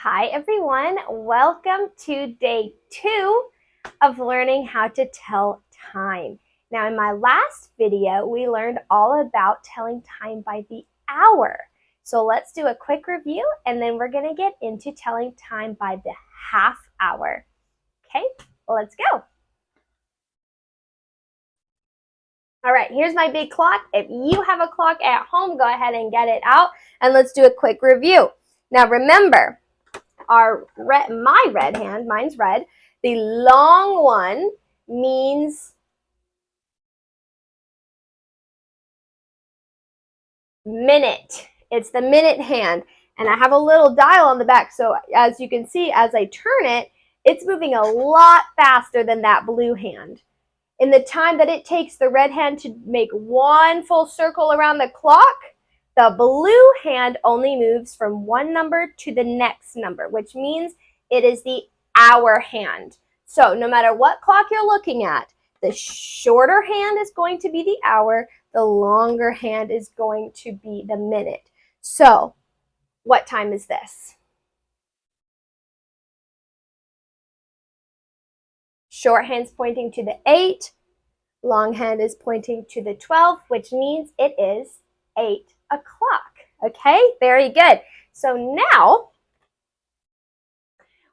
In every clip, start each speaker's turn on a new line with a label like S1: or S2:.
S1: Hi everyone, welcome to day 2 of learning how to tell time. Now in my last video, we learned all about telling time by the hour. So let's do a quick review and then we're going to get into telling time by the half hour. Okay, let's go. All right, here's my big clock. If you have a clock at home, go ahead and get it out and let's do a quick review. Now remember, my red hand, mine's red, the long one means minute. It's the minute hand. And I have a little dial on the back, so as you can see, as I turn it, it's moving a lot faster than that blue hand. In the time that it takes the red hand to make one full circle around the clock, the blue hand only moves from one number to the next number, which means it is the hour hand. So no matter what clock you're looking at, the shorter hand is going to be the hour, the longer hand is going to be the minute. So what time is this? Short hand's pointing to the 8, long hand is pointing to the 12, which means it is 8 o'clock. Okay, very good. So now,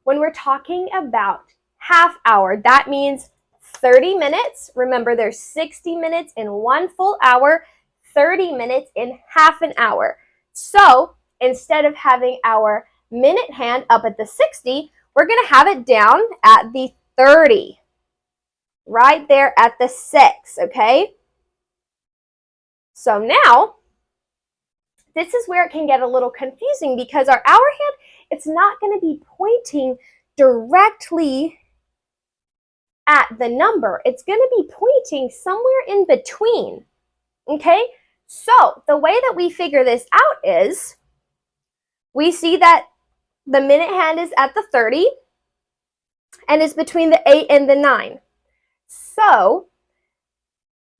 S1: when we're talking about half hour, that means 30 minutes. Remember, there's 60 minutes in one full hour, 30 minutes in half an hour. So instead of having our minute hand up at the 60, we're going to have it down at the 30. Right there at the 6, okay? So now, this is where it can get a little confusing because our hour hand, it's not going to be pointing directly at the number. It's going to be pointing somewhere in between, okay? So the way that we figure this out is we see that the minute hand is at the 30 and is between the 8 and the 9. So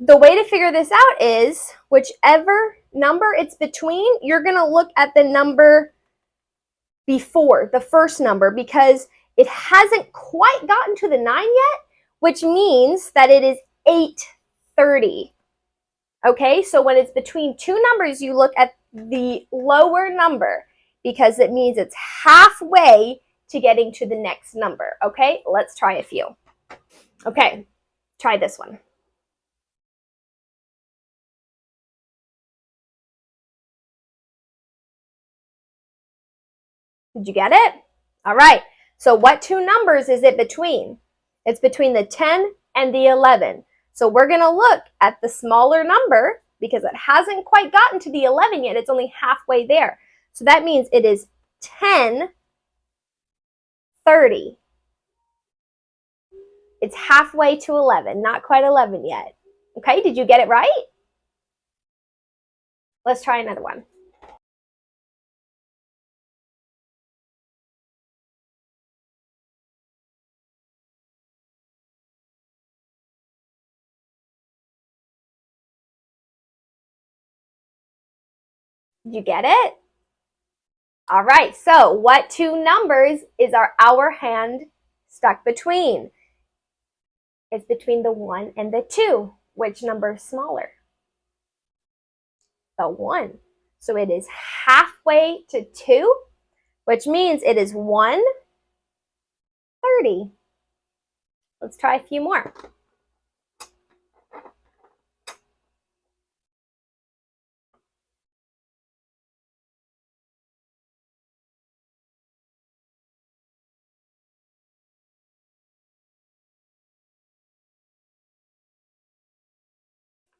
S1: the way to figure this out is whichever number it's between, you're going to look at the number before, the first number, because it hasn't quite gotten to the 9 yet, which means that it is 8:30. Okay, so when it's between two numbers, you look at the lower number because it means it's halfway to getting to the next number. Okay, let's try a few. Okay, try this one. Did you get it? All right. So what two numbers is it between? It's between the 10 and the 11. So we're going to look at the smaller number because it hasn't quite gotten to the 11 yet. It's only halfway there. So that means it is 10:30. It's halfway to 11, not quite 11 yet. Okay, did you get it right? Let's try another one. Did you get it? All right, so what two numbers is our hour hand stuck between? It's between the 1 and the 2. Which number is smaller? The 1. So it is halfway to 2, which means it is 1:30. Let's try a few more.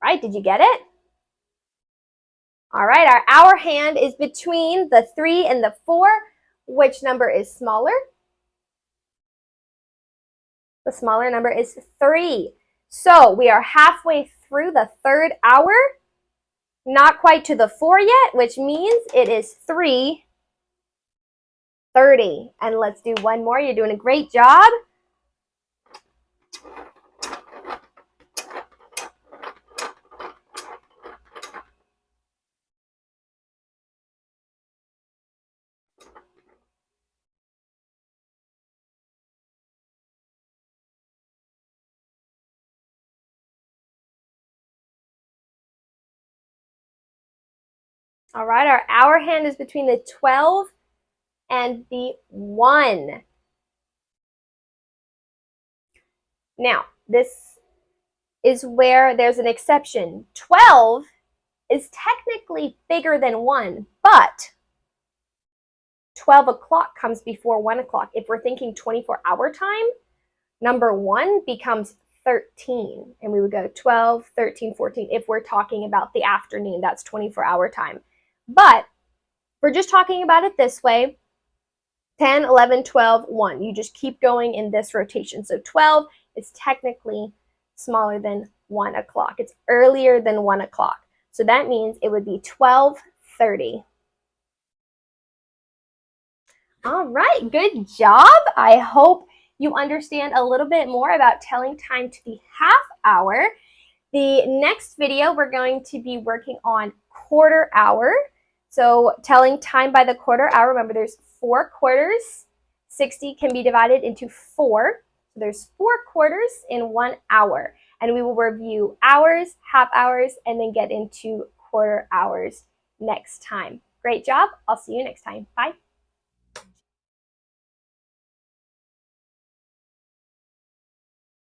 S1: Right, did you get it? All right, our hour hand is between the 3 and the 4. Which number is smaller? The smaller number is 3. So we are halfway through the third hour, not quite to the 4 yet, which means it is 3:30. And let's do one more. You're doing a great job. All right, our hour hand is between the 12 and the 1. Now, this is where there's an exception. 12 is technically bigger than 1, but 12 o'clock comes before 1 o'clock. If we're thinking 24-hour time, number 1 becomes 13, and we would go 12, 13, 14. If we're talking about the afternoon, that's 24-hour time. But we're just talking about it this way: 10, 11, 12, 1. You just keep going in this rotation. So 12 is technically smaller than 1 o'clock. It's earlier than 1 o'clock. So that means it would be 12:30. All right, good job. I hope you understand a little bit more about telling time to the half hour. The next video, we're going to be working on quarter hour. So telling time by the quarter hour, remember there's 4 quarters. 60 can be divided into 4. So there's 4 quarters in 1 hour. And we will review hours, half hours, and then get into quarter hours next time. Great job. I'll see you next time. Bye.